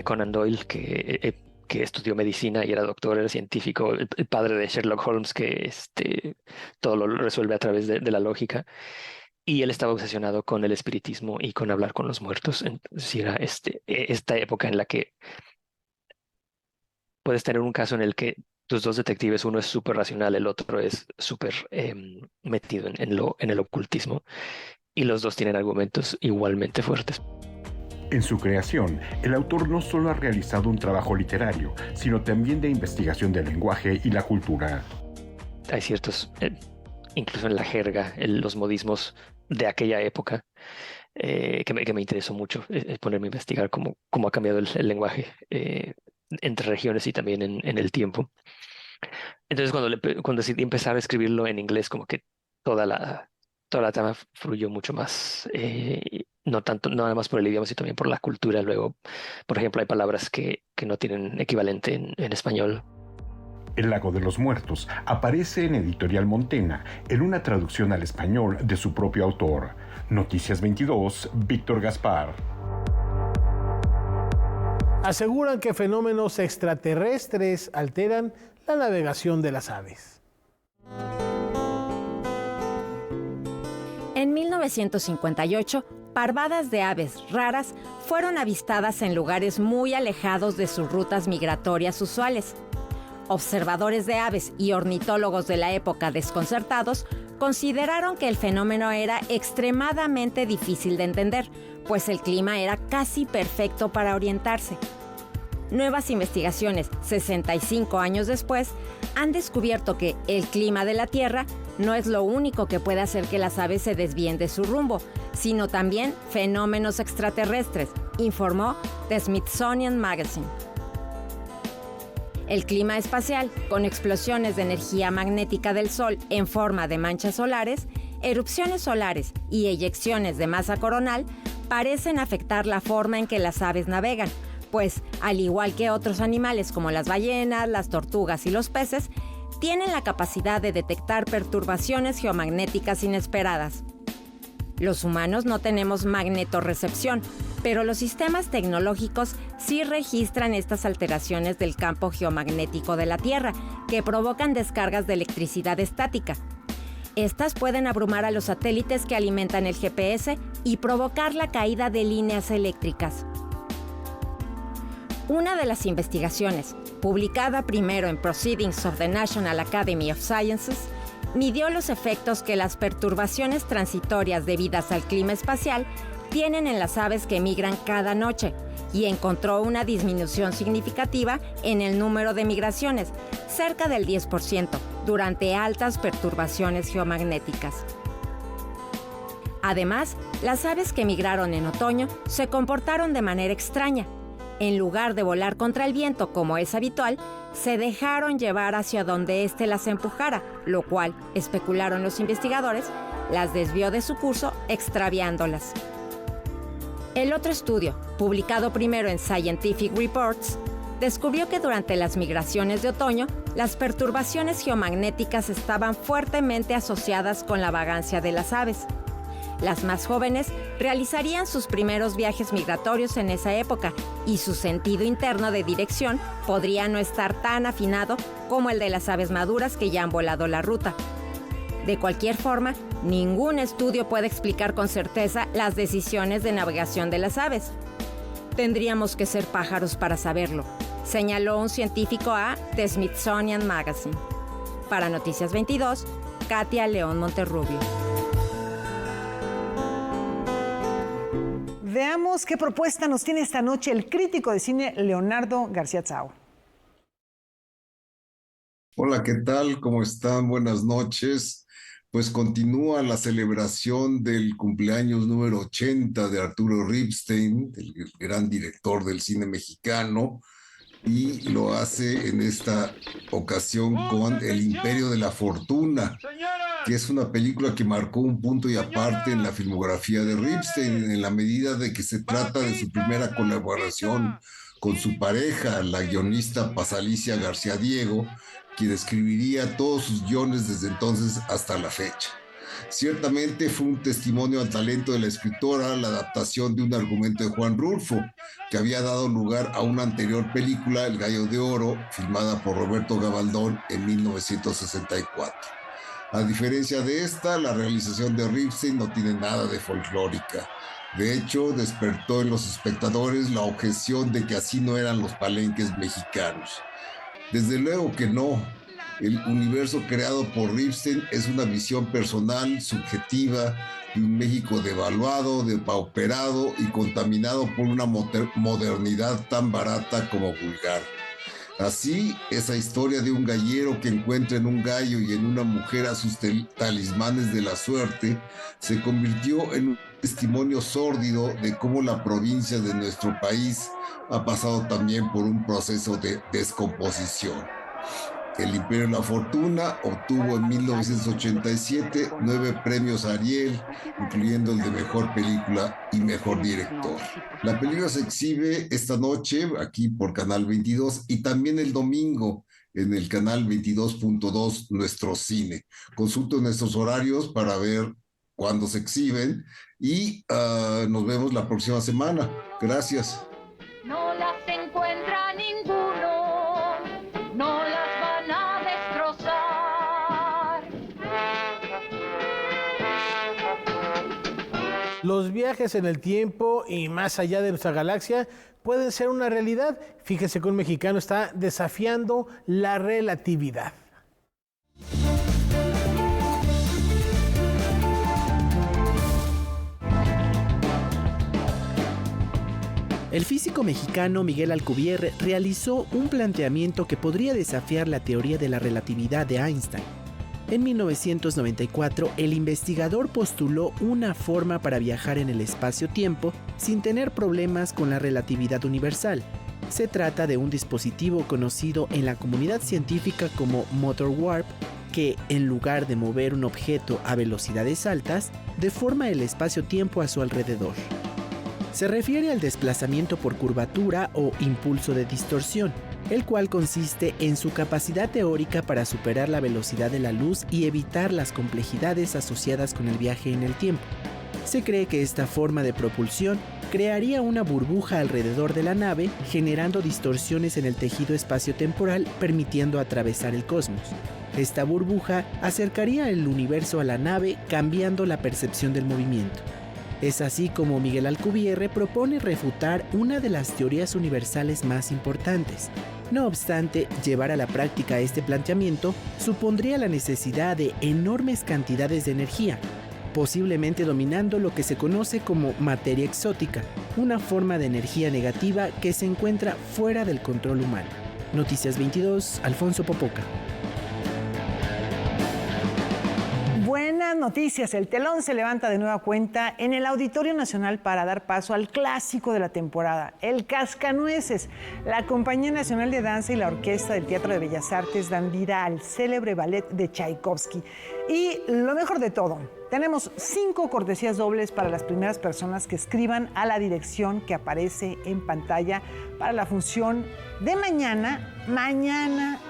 Conan Doyle, que estudió medicina y era doctor, era científico, el padre de Sherlock Holmes, que todo lo resuelve a través de la lógica. Y él estaba obsesionado con el espiritismo y con hablar con los muertos. Entonces era esta época en la que puedes tener un caso en el que tus dos detectives, uno es súper racional, el otro es súper metido en el ocultismo. Y los dos tienen argumentos igualmente fuertes. En su creación, el autor no solo ha realizado un trabajo literario, sino también de investigación del lenguaje y la cultura. Hay ciertos, incluso en la jerga, los modismos de aquella época, que me interesó mucho ponerme a investigar cómo ha cambiado el lenguaje entre regiones y también en el tiempo. Entonces, cuando decidí empezar a escribirlo en inglés, como que toda la trama fluyó mucho más, no nada más por el idioma, sino también por la cultura. Luego, por ejemplo, hay palabras que no tienen equivalente en español. El Lago de los Muertos aparece en Editorial Montena, en una traducción al español de su propio autor. Noticias 22, Víctor Gaspar. Aseguran que fenómenos extraterrestres alteran la navegación de las aves. En 1958, parvadas de aves raras fueron avistadas en lugares muy alejados de sus rutas migratorias usuales. observadores de aves y ornitólogos de la época desconcertados consideraron que el fenómeno era extremadamente difícil de entender, pues el clima era casi perfecto para orientarse. Nuevas investigaciones, 65 años después, han descubierto que el clima de la Tierra no es lo único que puede hacer que las aves se desvíen de su rumbo, sino también fenómenos extraterrestres, informó The Smithsonian Magazine. El clima espacial, con explosiones de energía magnética del Sol en forma de manchas solares, erupciones solares y eyecciones de masa coronal, parecen afectar la forma en que las aves navegan, pues, al igual que otros animales como las ballenas, las tortugas y los peces, tienen la capacidad de detectar perturbaciones geomagnéticas inesperadas. Los humanos no tenemos magnetorrecepción, pero los sistemas tecnológicos sí registran estas alteraciones del campo geomagnético de la Tierra, que provocan descargas de electricidad estática. Estas pueden abrumar a los satélites que alimentan el GPS y provocar la caída de líneas eléctricas. Una de las investigaciones, publicada primero en Proceedings of the National Academy of Sciences, midió los efectos que las perturbaciones transitorias debidas al clima espacial tienen en las aves que migran cada noche y encontró una disminución significativa en el número de migraciones, cerca del 10%, durante altas perturbaciones geomagnéticas. Además, las aves que migraron en otoño se comportaron de manera extraña. En lugar de volar contra el viento como es habitual, se dejaron llevar hacia donde éste las empujara, lo cual, especularon los investigadores, las desvió de su curso, extraviándolas. El otro estudio, publicado primero en Scientific Reports, descubrió que durante las migraciones de otoño, las perturbaciones geomagnéticas estaban fuertemente asociadas con la vagancia de las aves. Las más jóvenes realizarían sus primeros viajes migratorios en esa época y su sentido interno de dirección podría no estar tan afinado como el de las aves maduras que ya han volado la ruta. De cualquier forma, ningún estudio puede explicar con certeza las decisiones de navegación de las aves. Tendríamos que ser pájaros para saberlo, señaló un científico a The Smithsonian Magazine. Para Noticias 22, Katia León Monterrubio. Veamos qué propuesta nos tiene esta noche el crítico de cine Leonardo García Tsao. Hola, ¿qué tal? ¿Cómo están? Buenas noches. Pues continúa la celebración del cumpleaños número 80 de Arturo Ripstein, el gran director del cine mexicano, y lo hace en esta ocasión con El Imperio de la Fortuna, que es una película que marcó un punto y aparte en la filmografía de Ripstein, en la medida de que se trata de su primera colaboración con su pareja, la guionista Pasalicia García Diego, quien escribiría todos sus guiones desde entonces hasta la fecha. Ciertamente fue un testimonio al talento de la escritora, la adaptación de un argumento de Juan Rulfo, que había dado lugar a una anterior película, El Gallo de Oro, filmada por Roberto Gabaldón en 1964. A diferencia de esta, la realización de Ripstein no tiene nada de folclórica. De hecho, despertó en los espectadores la objeción de que así no eran los palenques mexicanos. Desde luego que no. El universo creado por Ripstein es una visión personal, subjetiva, de un México devaluado, depauperado y contaminado por una modernidad tan barata como vulgar. Así, esa historia de un gallero que encuentra en un gallo y en una mujer a sus talismanes de la suerte se convirtió en un testimonio sórdido de cómo la provincia de nuestro país ha pasado también por un proceso de descomposición. El Imperio de la Fortuna obtuvo en 1987 9 premios Ariel, incluyendo el de Mejor Película y Mejor Director. La película se exhibe esta noche aquí por Canal 22 y también el domingo en el canal 22.2 Nuestro Cine. Consulten nuestros horarios para ver cuándo se exhiben y nos vemos la próxima semana. Gracias. No las encuentra ninguno, no las van a destrozar. los viajes en el tiempo y más allá de nuestra galaxia pueden ser una realidad. Fíjese que un mexicano está desafiando la relatividad. El físico mexicano Miguel Alcubierre realizó un planteamiento que podría desafiar la teoría de la relatividad de Einstein. En 1994, el investigador postuló una forma para viajar en el espacio-tiempo sin tener problemas con la relatividad universal. Se trata de un dispositivo conocido en la comunidad científica como motor warp, que, en lugar de mover un objeto a velocidades altas, deforma el espacio-tiempo a su alrededor. Se refiere al desplazamiento por curvatura o impulso de distorsión, el cual consiste en su capacidad teórica para superar la velocidad de la luz y evitar las complejidades asociadas con el viaje en el tiempo. Se cree que esta forma de propulsión crearía una burbuja alrededor de la nave, generando distorsiones en el tejido espaciotemporal, permitiendo atravesar el cosmos. Esta burbuja acercaría el universo a la nave, cambiando la percepción del movimiento. Es así como Miguel Alcubierre propone refutar una de las teorías universales más importantes. No obstante, llevar a la práctica este planteamiento supondría la necesidad de enormes cantidades de energía, posiblemente dominando lo que se conoce como materia exótica, una forma de energía negativa que se encuentra fuera del control humano. Noticias 22, Alfonso Popoca. Buenas noticias, el telón se levanta de nueva cuenta en el Auditorio Nacional para dar paso al clásico de la temporada, el Cascanueces. La Compañía Nacional de Danza y la Orquesta del Teatro de Bellas Artes dan vida al célebre ballet de Tchaikovsky. Y lo mejor de todo, tenemos 5 cortesías dobles para las primeras personas que escriban a la dirección que aparece en pantalla para la función de mañana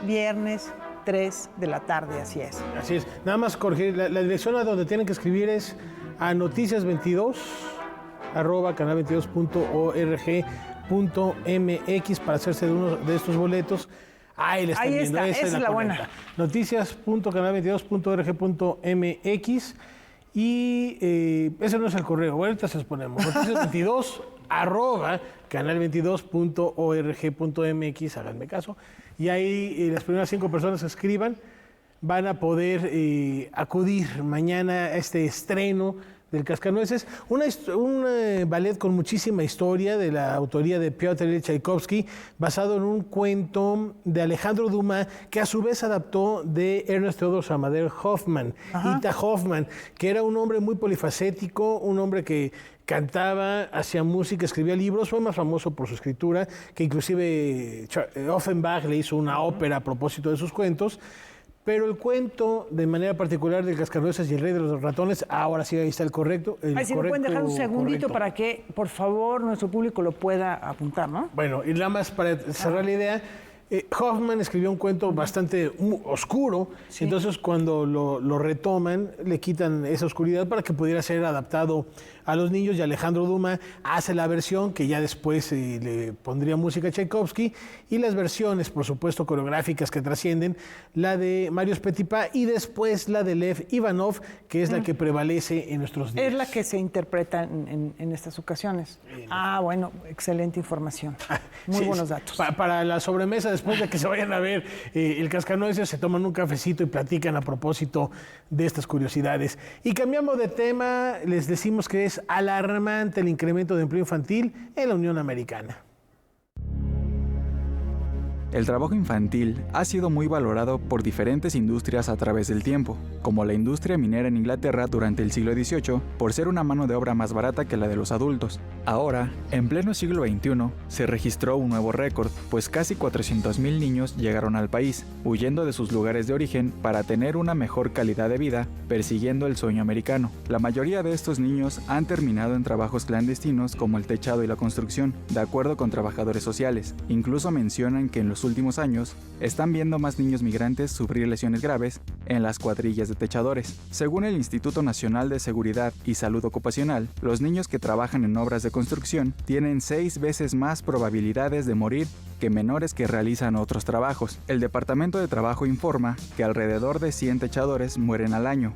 viernes 3 de la tarde, así es. Así es. Nada más corregir, la dirección a donde tienen que escribir es a noticias22@canal22.org.mx para hacerse de uno de estos boletos. Ahí le están viendo. Esa es la buena. Noticias.canal22.org.mx y ese no es el correo, ahorita se los ponemos. Noticias22@canal22.org.mx, háganme caso. Y ahí las primeras 5 personas que escriban van a poder acudir mañana a este estreno del Cascanueces, un ballet con muchísima historia de la autoría de Piotr Ilich Tchaikovsky, basado en un cuento de Alejandro Dumas, que a su vez adaptó de Ernst Theodor Amadeus Hoffmann, Ita Hoffmann, que era un hombre muy polifacético, un hombre que cantaba, hacía música, escribía libros, fue más famoso por su escritura, que inclusive Offenbach le hizo una ópera a propósito de sus cuentos. Pero el cuento, de manera particular, del Cascanueces y el Rey de los Ratones, ahora sí, ahí está el correcto. Si me pueden dejar un segundito para que, por favor, nuestro público lo pueda apuntar, ¿no? Bueno, y nada más para cerrar la idea, Hoffmann escribió un cuento bastante oscuro, sí. Entonces cuando lo retoman, le quitan esa oscuridad para que pudiera ser adaptado a los niños, y Alejandro Dumas hace la versión que ya después le pondría música a Tchaikovsky, y las versiones, por supuesto, coreográficas que trascienden, la de Marius Petipa y después la de Lev Ivanov, que es la que prevalece en nuestros días. Es la que se interpreta en estas ocasiones. Bueno, excelente información. Muy buenos datos. Para la sobremesa, después de que se vayan a ver el Cascanueces, se toman un cafecito y platican a propósito de estas curiosidades. Y cambiamos de tema, les decimos que es alarmante el incremento de empleo infantil en la Unión Americana. El trabajo infantil ha sido muy valorado por diferentes industrias a través del tiempo, como la industria minera en Inglaterra durante el siglo XVIII, por ser una mano de obra más barata que la de los adultos. Ahora, en pleno siglo XXI, se registró un nuevo récord, pues casi 400,000 niños llegaron al país, huyendo de sus lugares de origen para tener una mejor calidad de vida, persiguiendo el sueño americano. La mayoría de estos niños han terminado en trabajos clandestinos como el techado y la construcción, de acuerdo con trabajadores sociales. Incluso mencionan que en los últimos años están viendo más niños migrantes sufrir lesiones graves en las cuadrillas de techadores. Según el Instituto Nacional de Seguridad y Salud Ocupacional, los niños que trabajan en obras de construcción tienen 6 veces más probabilidades de morir que menores que realizan otros trabajos. El Departamento de Trabajo informa que alrededor de 100 techadores mueren al año,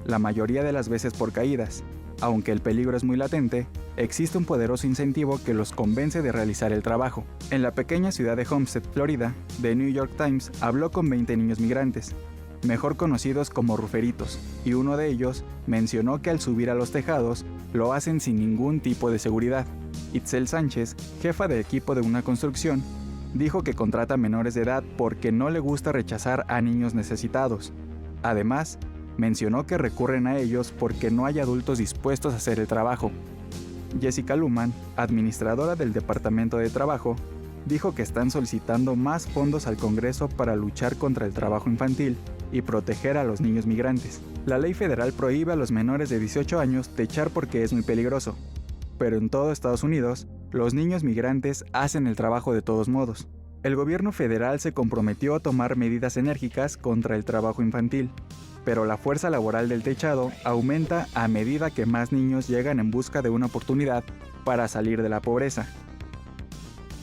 la mayoría de las veces por caídas. Aunque el peligro es muy latente, existe un poderoso incentivo que los convence de realizar el trabajo. En la pequeña ciudad de Homestead, Florida, The New York Times habló con 20 niños migrantes, mejor conocidos como ruferitos, y uno de ellos mencionó que al subir a los tejados lo hacen sin ningún tipo de seguridad. Itzel Sánchez, jefa de equipo de una construcción, dijo que contrata menores de edad porque no le gusta rechazar a niños necesitados. Además, mencionó que recurren a ellos porque no hay adultos dispuestos a hacer el trabajo. Jessica Luman, administradora del Departamento de Trabajo, dijo que están solicitando más fondos al Congreso para luchar contra el trabajo infantil y proteger a los niños migrantes. La ley federal prohíbe a los menores de 18 años techar porque es muy peligroso. Pero en todo Estados Unidos, los niños migrantes hacen el trabajo de todos modos. El gobierno federal se comprometió a tomar medidas enérgicas contra el trabajo infantil, pero la fuerza laboral del techado aumenta a medida que más niños llegan en busca de una oportunidad para salir de la pobreza.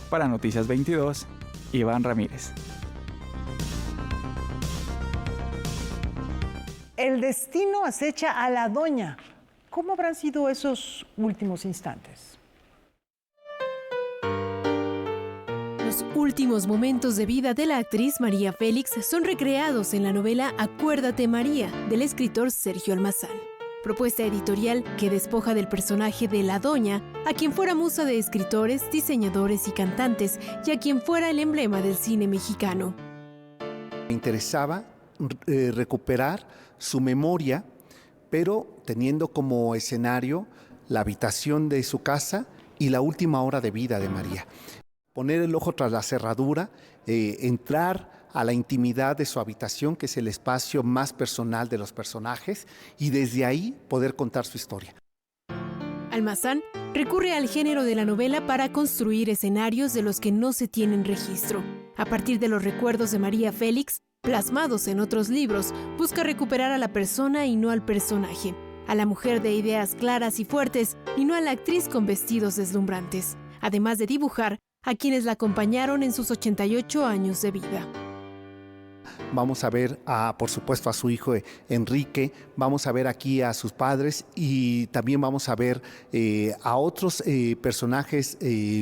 Para Noticias 22, Iván Ramírez. El destino acecha a la doña. ¿Cómo habrán sido esos últimos instantes? Los últimos momentos de vida de la actriz María Félix son recreados en la novela Acuérdate María, del escritor Sergio Almazán. Propuesta editorial que despoja del personaje de la doña a quien fuera musa de escritores, diseñadores y cantantes y a quien fuera el emblema del cine mexicano. Me interesaba recuperar su memoria, pero teniendo como escenario la habitación de su casa y la última hora de vida de María. Poner el ojo tras la cerradura, entrar a la intimidad de su habitación, que es el espacio más personal de los personajes, y desde ahí poder contar su historia. Almazán recurre al género de la novela para construir escenarios de los que no se tienen registro. A partir de los recuerdos de María Félix, plasmados en otros libros, busca recuperar a la persona y no al personaje, a la mujer de ideas claras y fuertes y no a la actriz con vestidos deslumbrantes, además de dibujar a quienes la acompañaron en sus 88 años de vida. Vamos a ver, por supuesto, a su hijo Enrique, vamos a ver aquí a sus padres y también vamos a ver a otros personajes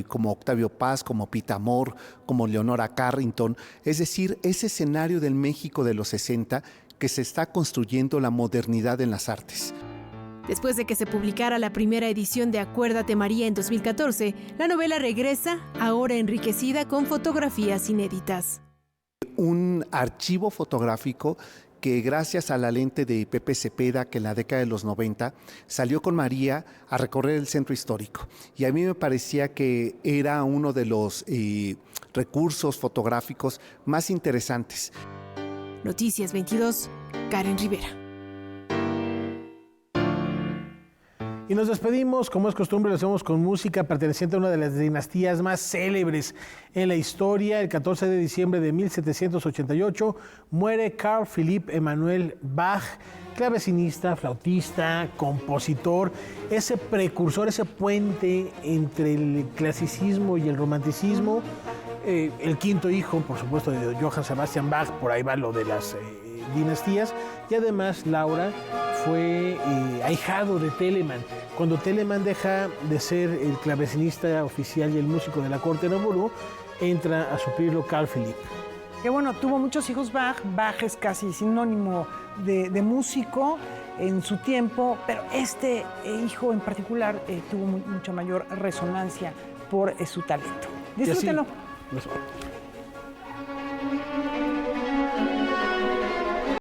como Octavio Paz, como Pita Amor, como Leonora Carrington. Es decir, ese escenario del México de los 60 que se está construyendo la modernidad en las artes. Después de que se publicara la primera edición de Acuérdate María en 2014, la novela regresa, ahora enriquecida con fotografías inéditas. Un archivo fotográfico que gracias a la lente de Pepe Cepeda, que en la década de los 90 salió con María a recorrer el centro histórico. Y a mí me parecía que era uno de los recursos fotográficos más interesantes. Noticias 22, Karen Rivera. Y nos despedimos, como es costumbre, lo hacemos con música perteneciente a una de las dinastías más célebres en la historia. El 14 de diciembre de 1788 muere Carl Philipp Emanuel Bach, clavecinista, flautista, compositor, ese precursor, ese puente entre el clasicismo y el romanticismo. El quinto hijo, por supuesto, de Johann Sebastian Bach, por ahí va lo de las dinastías. Y además, Laura fue ahijado de Telemann. Cuando Telemann deja de ser el clavecinista oficial y el músico de la corte de Hamburgo, entra a suplirlo Carl Philipp. Que bueno, tuvo muchos hijos Bach. Bach es casi sinónimo de músico en su tiempo, pero este hijo en particular tuvo mucha mayor resonancia por su talento. Disfrútenlo.